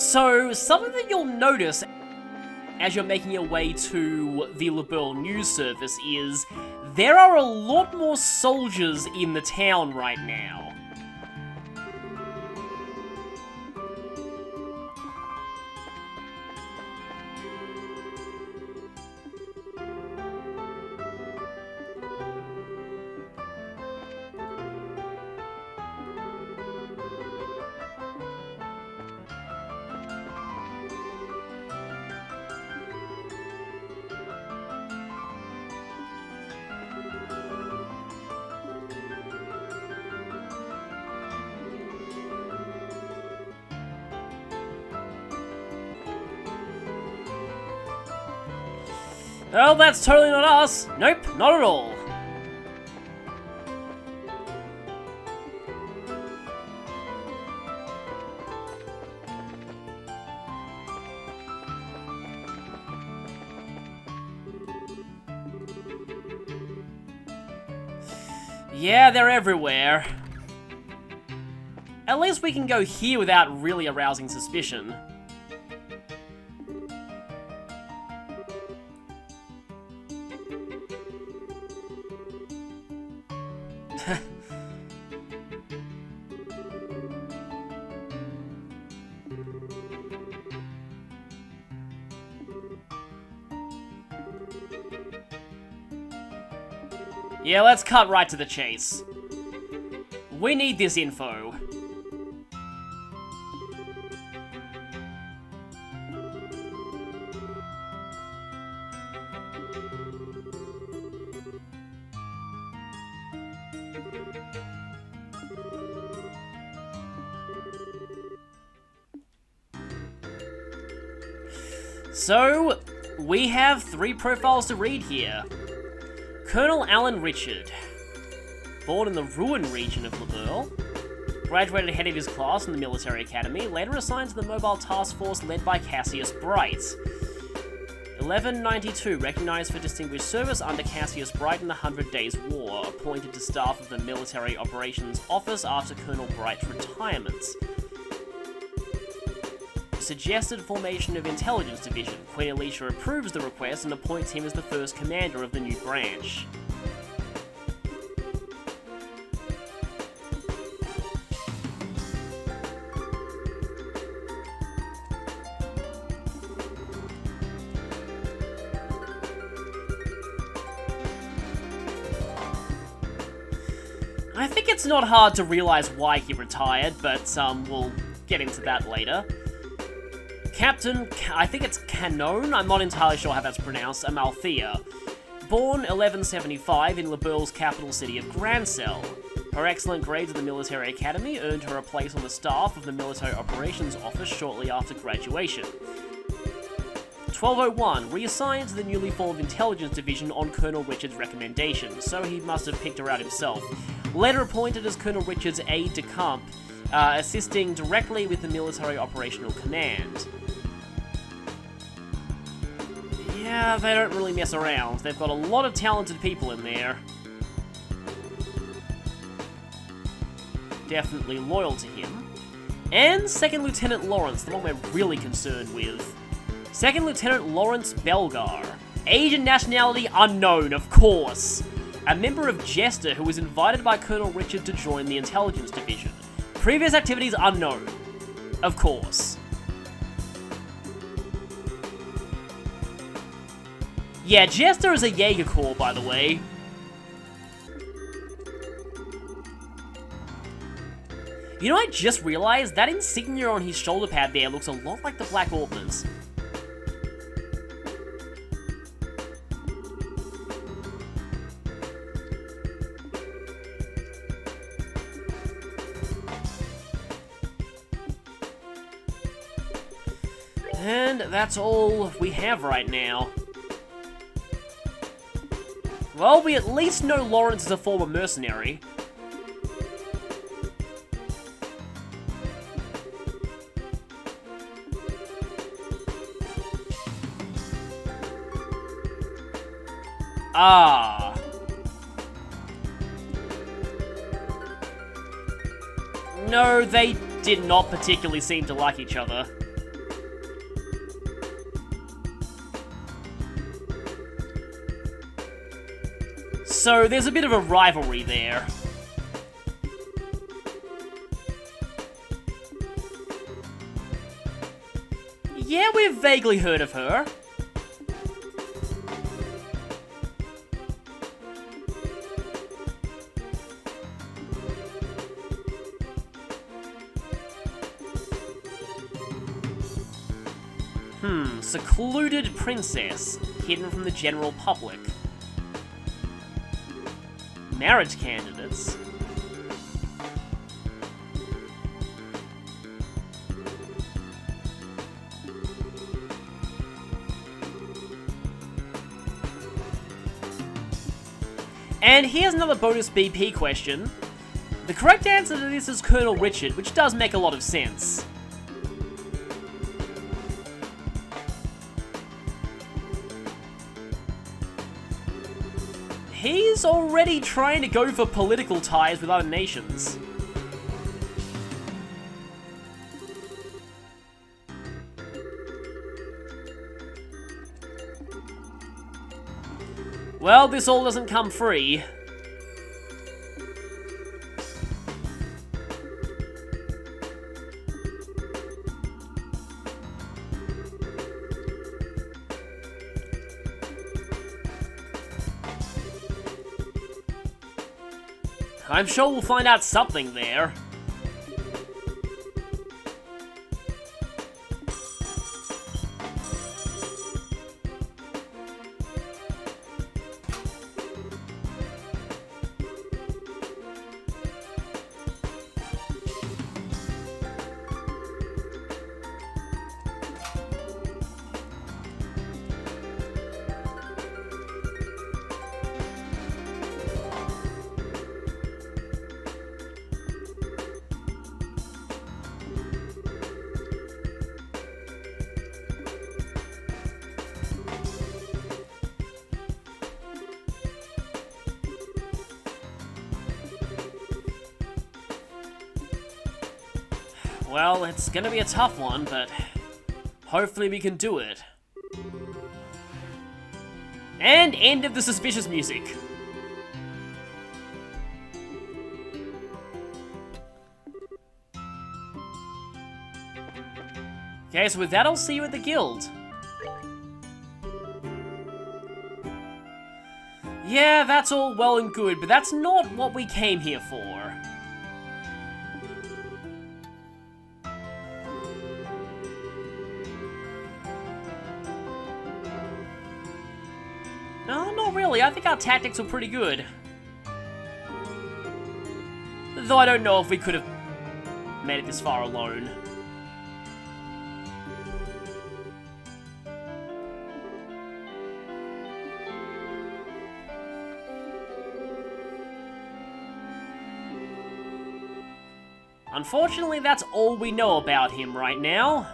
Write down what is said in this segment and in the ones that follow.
So, something that you'll notice as you're making your way to the LeBeau news service is there are a lot more soldiers in the town right now. Oh, that's totally not us. Nope, not at all. Yeah, they're everywhere. At least we can go here without really arousing suspicion. Yeah, let's cut right to the chase. We need this info. So, we have 3 profiles to read here. Colonel Alan Richard, born in the Rouen region of LeBeau, graduated ahead of his class in the military academy, later assigned to the mobile task force led by Cassius Bright. 1192, recognized for distinguished service under Cassius Bright in the 100 Days War, appointed to staff of the Military Operations Office after Colonel Bright's retirement. Suggested formation of Intelligence Division. Queen Alicia approves the request and appoints him as the first commander of the new branch. I think it's not hard to realize why he retired, but we'll get into that later. Captain, I think it's Canon, I'm not entirely sure how that's pronounced, Amalthea. Born 1175 in LeBeau's capital city of Grancel. Her excellent grades at the military academy earned her a place on the staff of the Military Operations Office shortly after graduation. 1201, reassigned to the newly formed Intelligence Division on Colonel Richard's recommendation, so he must have picked her out himself. Later appointed as Colonel Richard's aide-de-camp, assisting directly with the Military Operational Command. Yeah, they don't really mess around. They've got a lot of talented people in there. Definitely loyal to him. And Second Lieutenant Lawrence, the one we're really concerned with. Second Lieutenant Lawrence Belgar. Age and nationality unknown, of course. A member of Jester who was invited by Colonel Richard to join the Intelligence Division. Previous activities unknown. Of course. Yeah, Jester is a Jaeger Corps, by the way. You know, I just realized that insignia on his shoulder pad there looks a lot like the Black Ordnance. And that's all we have right now. Well, we at least know Lawrence is a former mercenary. Ah. No, they did not particularly seem to like each other. So there's a bit of a rivalry there. Yeah, we've vaguely heard of her. Secluded princess, hidden from the general public. Marriage candidates. And here's another bonus BP question. The correct answer to this is Colonel Richard, which does make a lot of sense. He's already trying to go for political ties with other nations. Well, this all doesn't come free. I'm sure we'll find out something there. Well, it's gonna be a tough one, but hopefully we can do it. And end of the suspicious music. Okay, so with that, I'll see you at the guild. Yeah, that's all well and good, but that's not what we came here for. No, not really. I think our tactics were pretty good. Though I don't know if we could have made it this far alone. Unfortunately, that's all we know about him right now.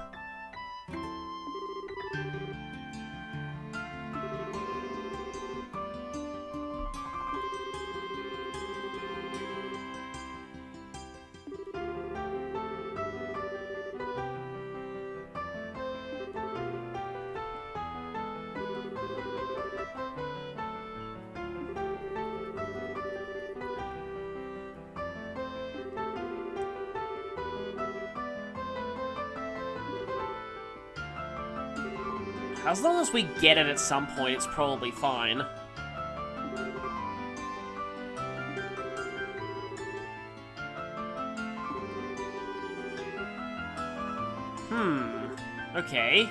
As long as we get it at some point, it's probably fine. Okay.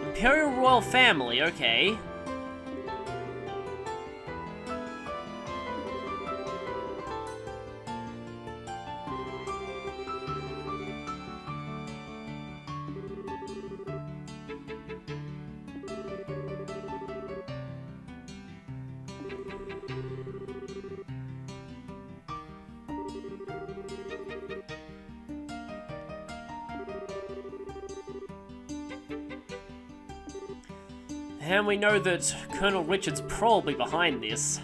Imperial Royal Family, okay. And we know that Colonel Richard's probably behind this.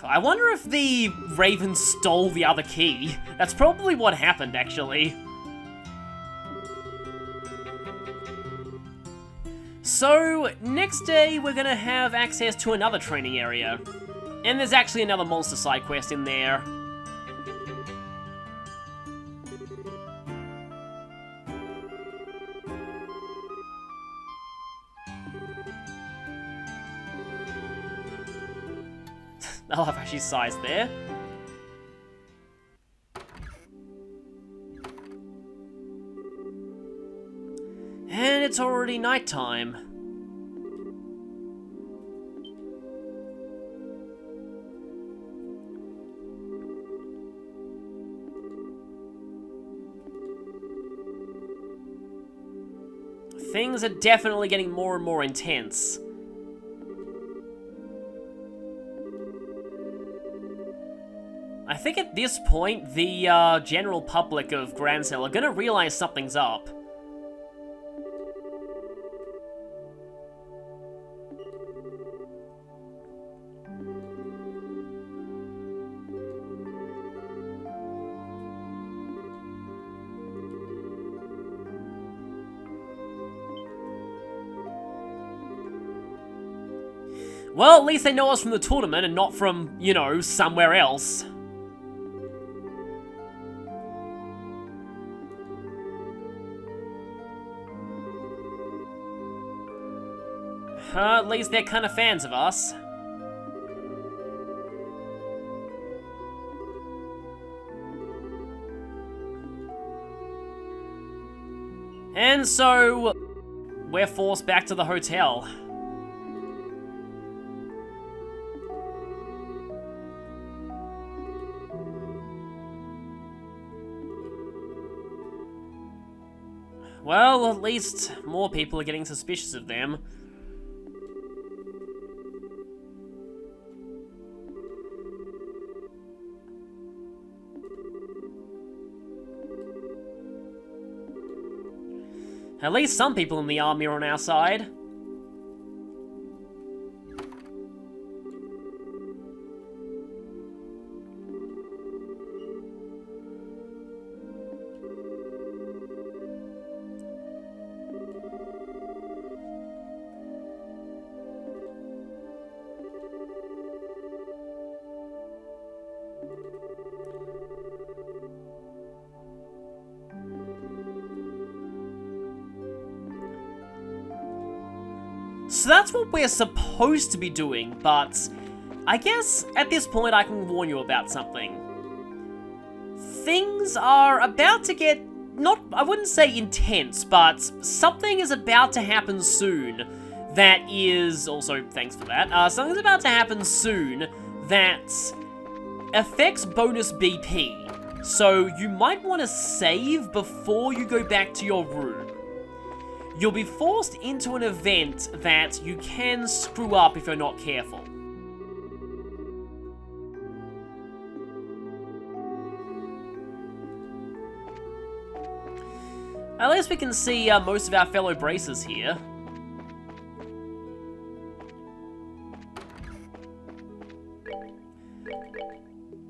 I wonder if the Raven stole the other key. That's probably what happened, actually. So, next day we're gonna have access to another training area. And there's actually another monster side quest in there. I love how she sighs there. And it's already nighttime. Things are definitely getting more and more intense. I think at this point, the general public of Grancel are gonna realize something's up. Well, at least they know us from the tournament and not from, you know, somewhere else. At least they're kind of fans of us. And so, we're forced back to the hotel. Well, at least more people are getting suspicious of them. At least some people in the army are on our side. So that's what we're supposed to be doing, but I guess at this point I can warn you about something. Things are about to get, I wouldn't say intense, but something is about to happen soon that is, also thanks for that, something's about to happen soon that affects bonus BP. So you might want to save before you go back to your room. You'll be forced into an event that you can screw up if you're not careful. At least we can see most of our fellow bracers here.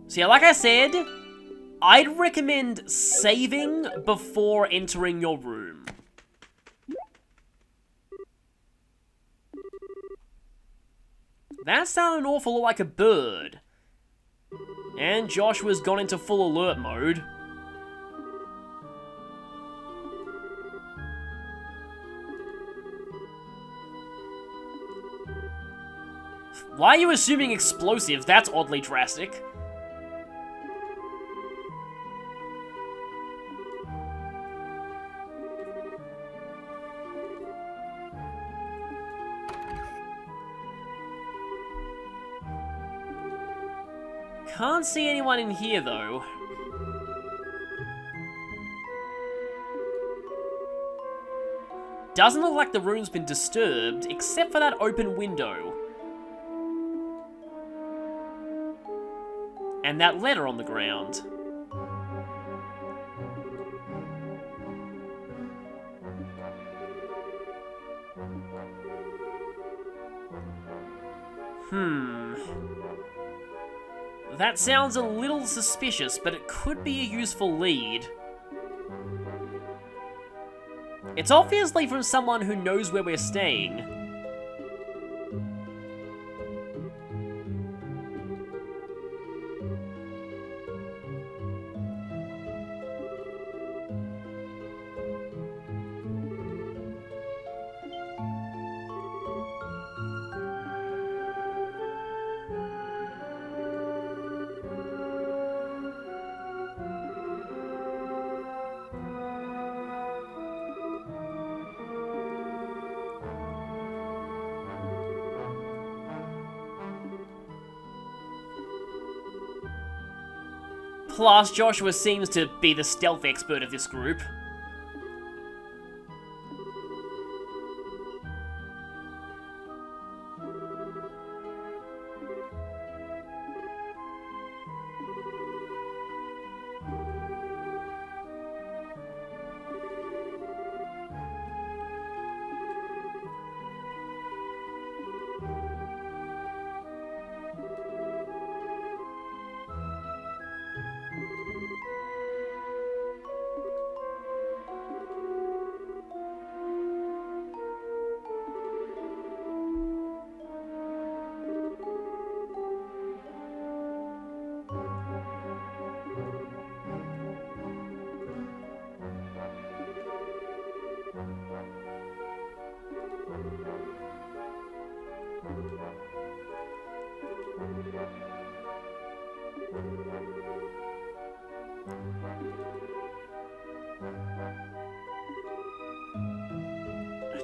So yeah, like I said, I'd recommend saving before entering your room. That sounded an awful lot like a bird. And Joshua's gone into full alert mode. Why are you assuming explosives? That's oddly drastic. Can't see anyone in here, though. Doesn't look like the room's been disturbed, except for that open window. And that letter on the ground. That sounds a little suspicious, but it could be a useful lead. It's obviously from someone who knows where we're staying. Plus, Joshua seems to be the stealth expert of this group.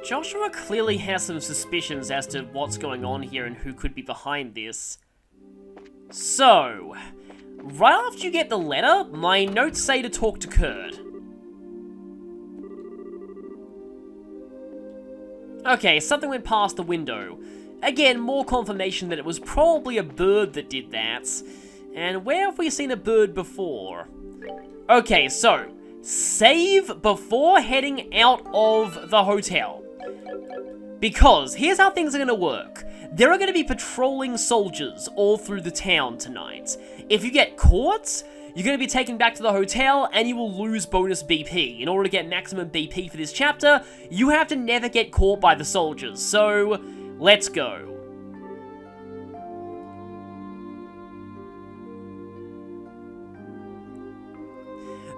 Joshua clearly has some suspicions as to what's going on here and who could be behind this. So, right after you get the letter, my notes say to talk to Kurt. Okay, something went past the window. Again, more confirmation that it was probably a bird that did that. And where have we seen a bird before? Okay, so, save before heading out of the hotel. Because here's how things are going to work. There are going to be patrolling soldiers all through the town tonight. If you get caught, you're going to be taken back to the hotel and you will lose bonus BP. In order to get maximum BP for this chapter, you have to never get caught by the soldiers. So, let's go.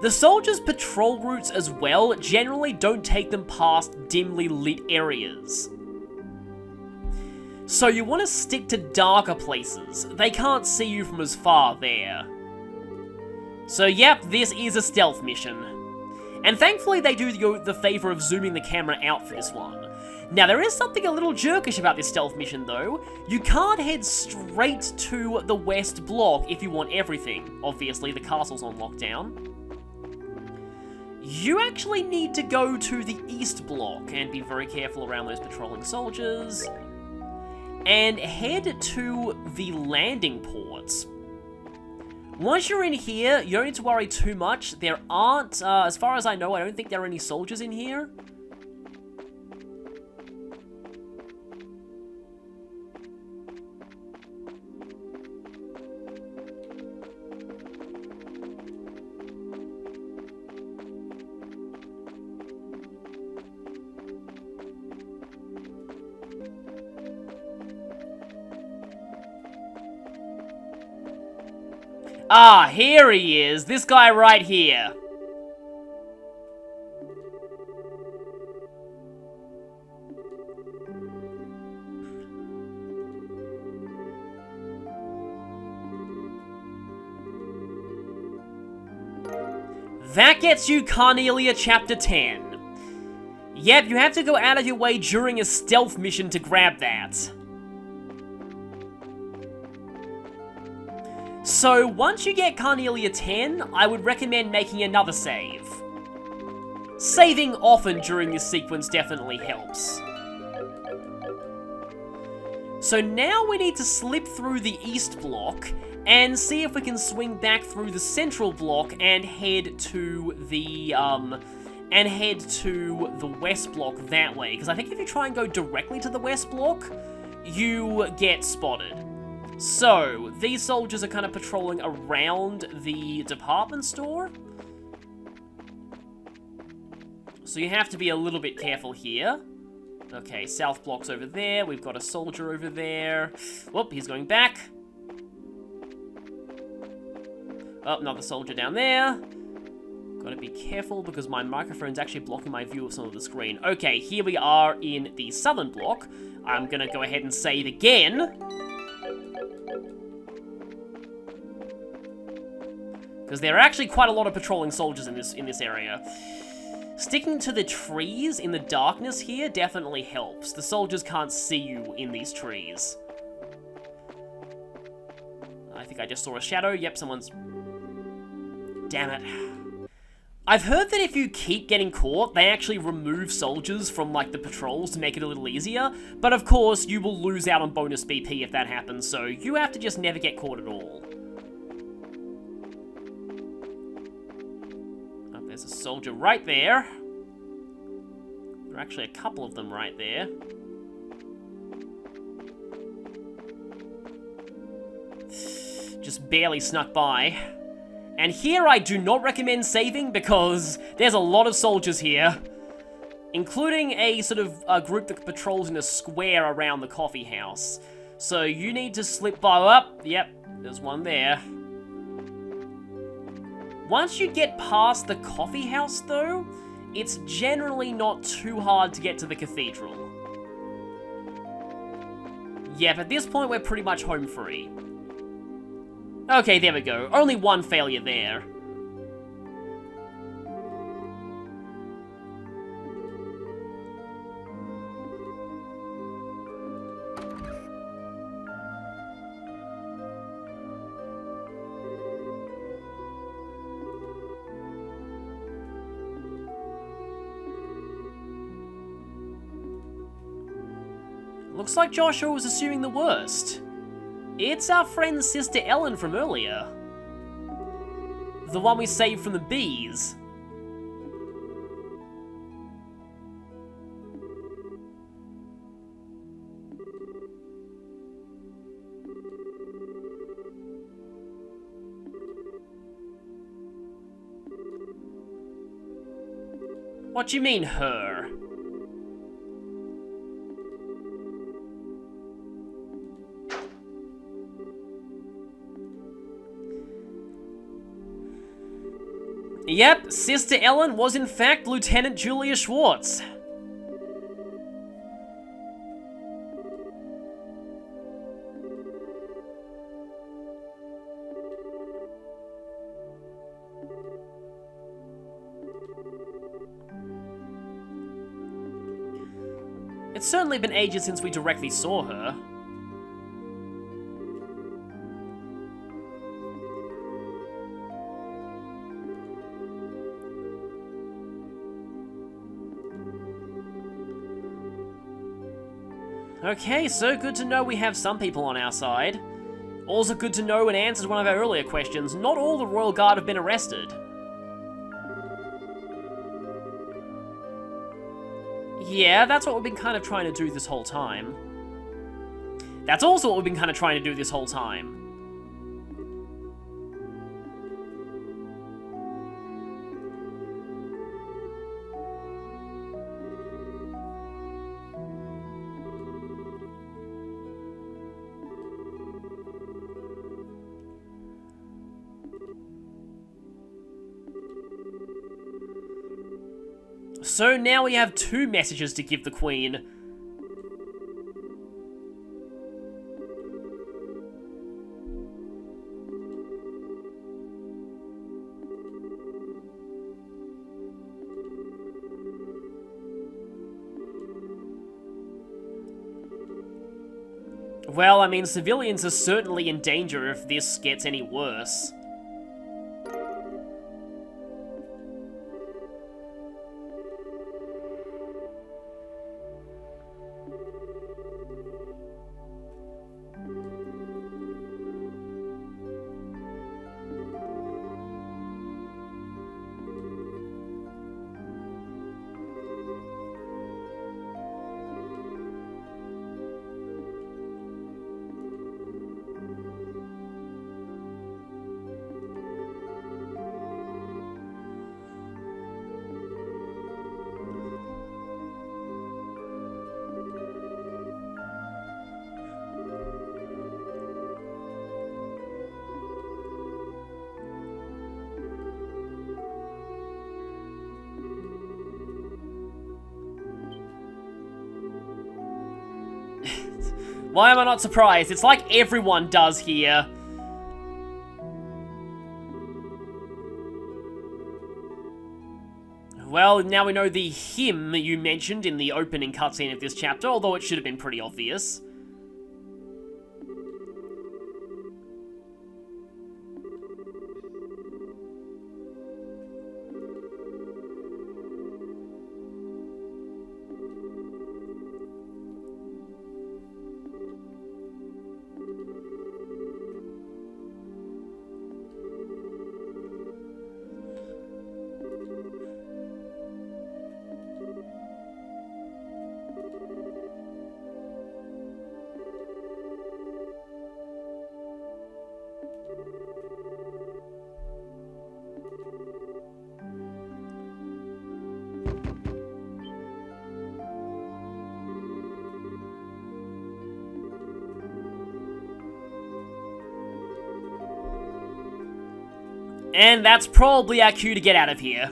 The soldiers' patrol routes as well generally don't take them past dimly lit areas. So you want to stick to darker places. They can't see you from as far there. So yep, this is a stealth mission. And thankfully they do the favor of zooming the camera out for this one. Now there is something a little jerkish about this stealth mission though. You can't head straight to the west block if you want everything. Obviously the castle's on lockdown. You actually need to go to the east block and be very careful around those patrolling soldiers. And head to the landing ports. Once you're in here, you don't need to worry too much. There aren't, as far as I know, I don't think there are any soldiers in here. Ah, here he is. This guy right here. That gets you Carnelia Chapter 10. Yep, you have to go out of your way during a stealth mission to grab that. So, once you get Carnelia 10, I would recommend making another save. Saving often during this sequence definitely helps. So now we need to slip through the east block and see if we can swing back through the central block and head to the west block that way. Because I think if you try and go directly to the west block, you get spotted. So, these soldiers are kind of patrolling around the department store. So you have to be a little bit careful here. Okay, south block's over there. We've got a soldier over there. Whoop, he's going back. Oh, another soldier down there. Gotta be careful because my microphone's actually blocking my view of some of the screen. Okay, here we are in the southern block. I'm gonna go ahead and save again. Because there are actually quite a lot of patrolling soldiers in this area. Sticking to the trees in the darkness here definitely helps. The soldiers can't see you in these trees. I think I just saw a shadow. Yep, someone's... Damn it. I've heard that if you keep getting caught, they actually remove soldiers from, like, the patrols to make it a little easier. But, of course, you will lose out on bonus BP if that happens, so you have to just never get caught at all. Oh, there's a soldier right there. There are actually a couple of them right there. Just barely snuck by. And here I do not recommend saving because there's a lot of soldiers here. Including a sort of a group that patrols in a square around the coffee house. So you need to slip by up. Yep, there's one there. Once you get past the coffee house though, it's generally not too hard to get to the cathedral. Yep, at this point we're pretty much home free. Okay, there we go. Only one failure there. Looks like Joshua was assuming the worst. It's our friend Sister Ellen from earlier. The one we saved from the bees. What do you mean, her? Yep, Sister Ellen was in fact Lieutenant Julia Schwartz. It's certainly been ages since we directly saw her. Okay, so good to know we have some people on our side. Also good to know in answer to one of our earlier questions, not all the Royal Guard have been arrested. Yeah, that's what we've been kind of trying to do this whole time. That's also what we've been kind of trying to do this whole time. So now we have 2 messages to give the Queen. Well, I mean, civilians are certainly in danger if this gets any worse. Why am I not surprised? It's like everyone does here. Well, now we know the him you mentioned in the opening cutscene of this chapter, although it should have been pretty obvious. And that's probably our cue to get out of here.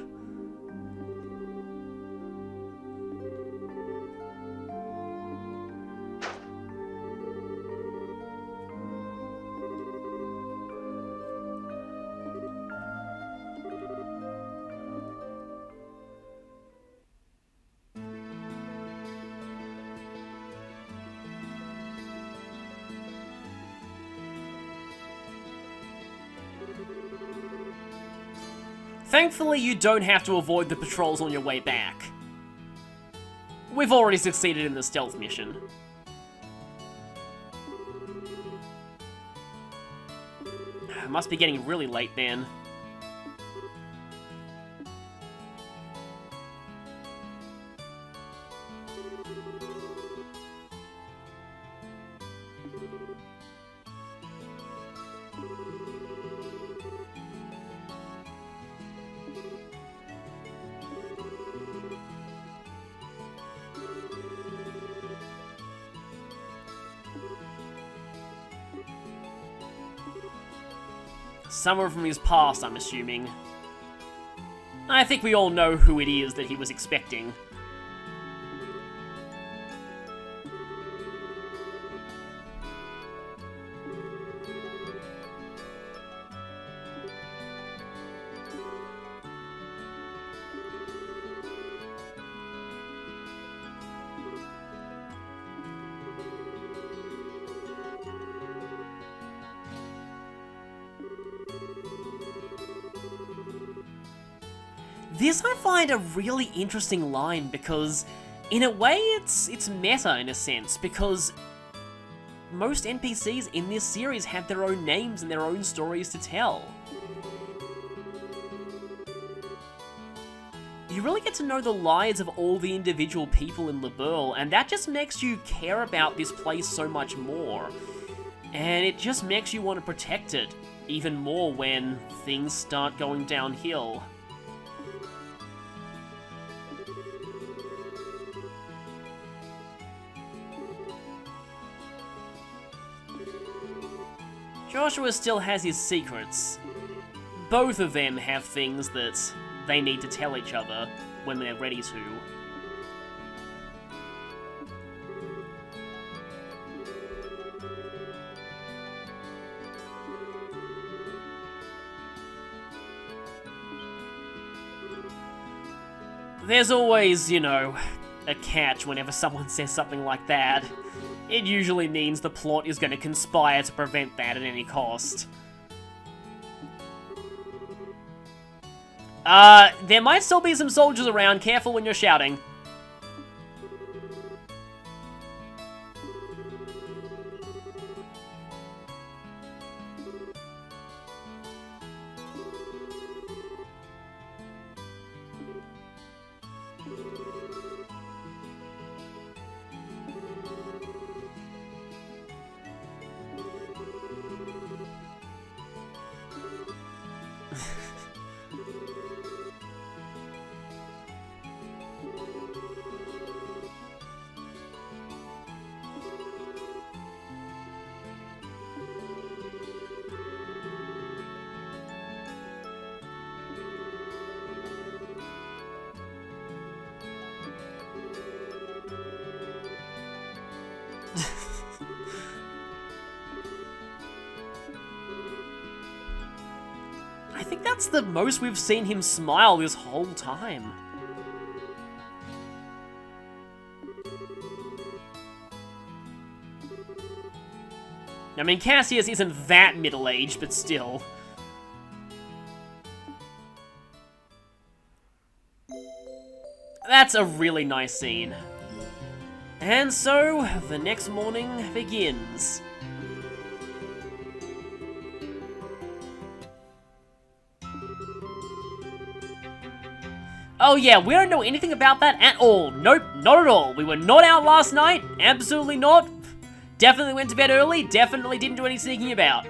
Thankfully, you don't have to avoid the patrols on your way back. We've already succeeded in the stealth mission. It must be getting really late then. Somewhere from his past, I'm assuming. I think we all know who it is that he was expecting. This I find a really interesting line because, in a way, it's meta in a sense, because most NPCs in this series have their own names and their own stories to tell. You really get to know the lives of all the individual people in Liberl, and that just makes you care about this place so much more. And it just makes you want to protect it even more when things start going downhill. Joshua still has his secrets. Both of them have things that they need to tell each other when they're ready to. There's always, you know, a catch whenever someone says something like that. It usually means the plot is going to conspire to prevent that at any cost. There might still be some soldiers around. Careful when you're shouting. that's the most we've seen him smile this whole time. I mean, Cassius isn't that middle-aged, but still. That's a really nice scene. And so, the next morning begins. Oh yeah, we don't know anything about that at all. Nope, not at all. We were not out last night. Absolutely not. Definitely went to bed early. Definitely didn't do any sneaking about.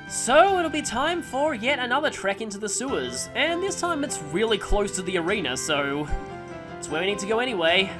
So it'll be time for yet another trek into the sewers. And this time it's really close to the arena, so it's where we need to go anyway.